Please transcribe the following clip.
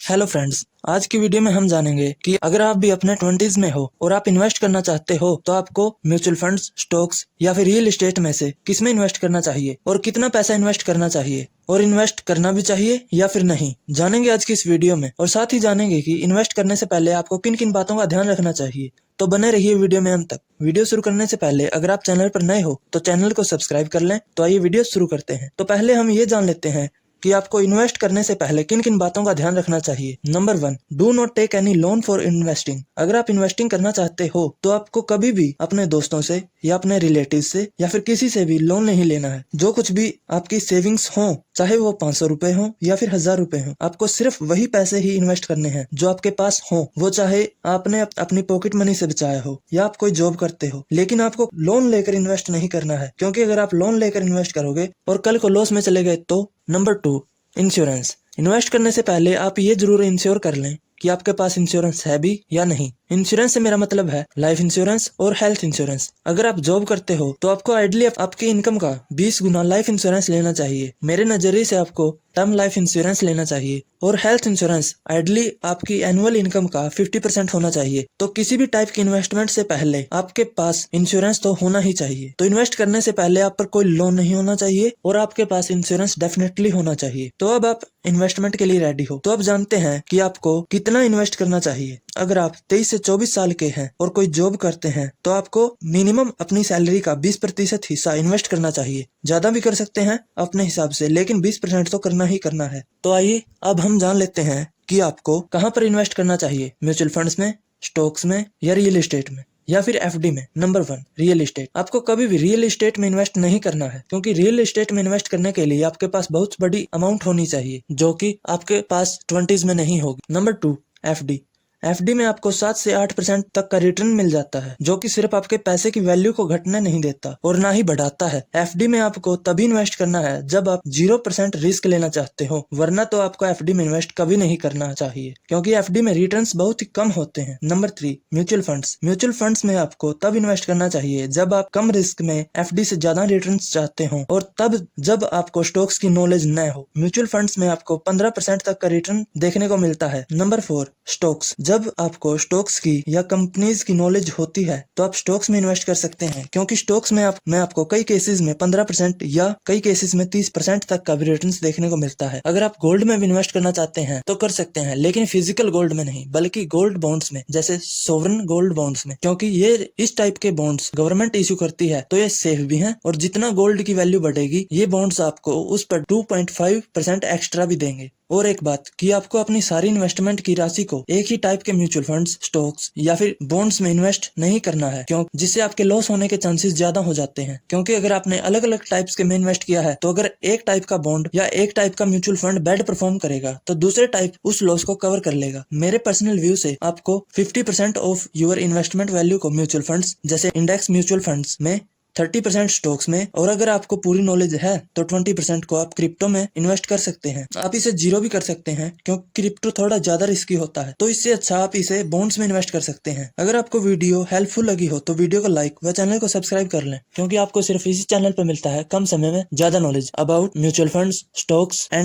Hello friends, आज की video में हम जानेंगे कि अगर आप भी अपने 20s में हो और आप इन्वेस्ट करना चाहते हो तो आपको म्यूचुअल फंड्स, स्टॉक्स या फिर रियल एस्टेट में से किस में इन्वेस्ट करना चाहिए और कितना पैसा इन्वेस्ट करना चाहिए और इन्वेस्ट करना भी चाहिए या फिर नहीं, जानेंगे आज की इस वीडियो में। और साथ ही जानेंगे कि इन्वेस्ट करने से पहले आपको किन किन बातों का ध्यान रखना चाहिए। तो बने रहिए वीडियो में अंत तक। वीडियो शुरू करने से पहले अगर आप चैनल पर नए हो तो चैनल को सब्सक्राइब कर लें। तो आइए वीडियो शुरू करते हैं। तो पहले हम ये जान लेते हैं कि आपको इन्वेस्ट करने से पहले किन किन बातों का ध्यान रखना चाहिए। Number 1, do not take any loan for investing. अगर आप इन्वेस्टिंग करना चाहते हो तो आपको कभी भी अपने दोस्तों से या अपने रिलेटिव से या फिर किसी से भी लोन नहीं लेना है। जो कुछ भी आपकी सेविंग्स हो, चाहे वो 500 रुपए हो या फिर 1000 रुपए हो, आपको सिर्फ वही पैसे ही इन्वेस्ट करने हैं जो आपके पास हो। वो चाहे आपने अपनी पॉकेट मनी से बचाया हो या आप कोई जॉब करते हो, लेकिन आपको लोन लेकर इन्वेस्ट नहीं करना है, क्योंकि अगर आप लोन लेकर इन्वेस्ट करोगे और कल को लॉस में चले गए तो। Number 2, insurance. इन्वेस्ट करने से पहले आप ये जरूर इंश्योर कर लें कि आपके पास इंश्योरेंस है भी या नहीं। इंश्योरेंस से मेरा मतलब है लाइफ इंश्योरेंस और हेल्थ इंश्योरेंस। अगर आप जॉब करते हो तो आपको आइडियली आपकी इनकम का 20 गुना लाइफ इंश्योरेंस लेना चाहिए। मेरे नजरिए से आपको टर्म लाइफ इंश्योरेंस लेना चाहिए और हेल्थ इंश्योरेंस आइडियली आपकी एनुअल इनकम का 50% होना चाहिए। तो किसी भी टाइप की इन्वेस्टमेंट से पहले आपके पास इंश्योरेंस तो होना ही चाहिए। तो इन्वेस्ट करने से पहले आप पर कोई लोन नहीं होना चाहिए और आपके पास इंश्योरेंस डेफिनेटली होना चाहिए। तो अब आप इन्वेस्टमेंट के लिए रेडी हो। तो अब जानते हैं कि आपको कितना इन्वेस्ट करना चाहिए। अगर आप 23 से 24 साल के हैं और कोई जॉब करते हैं तो आपको मिनिमम अपनी सैलरी का 20% हिस्सा इन्वेस्ट करना चाहिए। ज्यादा भी कर सकते हैं अपने हिसाब से, लेकिन 20% तो करना ही करना है। तो आइए अब हम जान लेते हैं कि आपको कहां पर इन्वेस्ट करना चाहिए, म्यूचुअल फंड्स में, स्टॉक्स में या रियल एस्टेट में या फिर एफडी में। Number 1, real estate. आपको कभी भी रियल एस्टेट में इन्वेस्ट नहीं करना है, क्योंकि रियल एस्टेट में इन्वेस्ट करने के लिए आपके पास बहुत बड़ी अमाउंट होनी चाहिए जो कि आपके पास 20s में नहीं होगी। Number 2, FD. एफडी में आपको 7 से 8% तक का रिटर्न मिल जाता है, जो कि सिर्फ आपके पैसे की वैल्यू को घटने नहीं देता और ना ही बढ़ाता है। एफडी में आपको तभी इन्वेस्ट करना है जब आप 0% रिस्क लेना चाहते हो, वरना तो आपको एफडी में इन्वेस्ट कभी नहीं करना चाहिए, क्योंकि एफडी में रिटर्न्स बहुत ही कम होते हैं। Number 3, mutual funds. Mutual funds में आपको तब इन्वेस्ट करना चाहिए जब आप कम रिस्क में एफडी से ज्यादा रिटर्न्स चाहते हो और तब जब आपको स्टॉक्स की नॉलेज न हो। म्यूचुअल फंड्स में आपको 15% तक का रिटर्न देखने को मिलता है। Number 4, stocks. जब आपको स्टॉक्स की या कंपनीज की नॉलेज होती है तो आप स्टॉक्स में इन्वेस्ट कर सकते हैं, क्योंकि स्टॉक्स में आपको कई केसेस में 15% या कई केसेस में 30% तक का भी रिटर्न्स देखने को मिलता है। अगर आप गोल्ड में भी इन्वेस्ट करना चाहते हैं तो कर सकते हैं, लेकिन फिजिकल गोल्ड में नहीं, बल्कि गोल्ड बॉन्ड्स में, जैसे सोवरन गोल्ड बॉन्ड्स में, क्योंकि ये इस टाइप के बॉन्ड्स गवर्नमेंट इशू करती है तो ये सेफ भी हैं और जितना गोल्ड की वैल्यू बढ़ेगी ये बॉन्ड्स आपको उस पर 2.5% एक्स्ट्रा भी देंगे। और एक बात कि आपको अपनी सारी इन्वेस्टमेंट की राशि को एक ही टाइप के म्यूचुअल फंड्स, स्टॉक्स या फिर बॉन्ड्स में इन्वेस्ट नहीं करना है, क्योंकि जिससे आपके लॉस होने के चांसेस ज्यादा हो जाते हैं। क्योंकि अगर आपने अलग अलग टाइप्स के में इन्वेस्ट किया है तो अगर एक टाइप का बॉन्ड या एक टाइप का म्यूचुअल फंड बैड परफॉर्म करेगा तो दूसरे टाइप उस लॉस को कवर कर लेगा। मेरे पर्सनल व्यू से आपको 50% ऑफ योर इन्वेस्टमेंट वैल्यू को म्यूचुअल फंड्स जैसे इंडेक्स म्यूचुअल फंड्स में, 30% स्टॉक्स में, और अगर आपको पूरी नॉलेज है तो 20% को आप क्रिप्टो में इन्वेस्ट कर सकते हैं। आप इसे 0 भी कर सकते हैं, क्योंकि क्रिप्टो थोड़ा ज्यादा रिस्की होता है, तो इससे अच्छा आप इसे बॉन्ड्स में इन्वेस्ट कर सकते हैं। अगर आपको वीडियो हेल्पफुल लगी हो तो वीडियो को लाइक व चैनल को सब्सक्राइब कर लें, क्योंकि आपको सिर्फ इसी चैनल पर मिलता है कम समय में ज्यादा knowledge about mutual funds, stocks and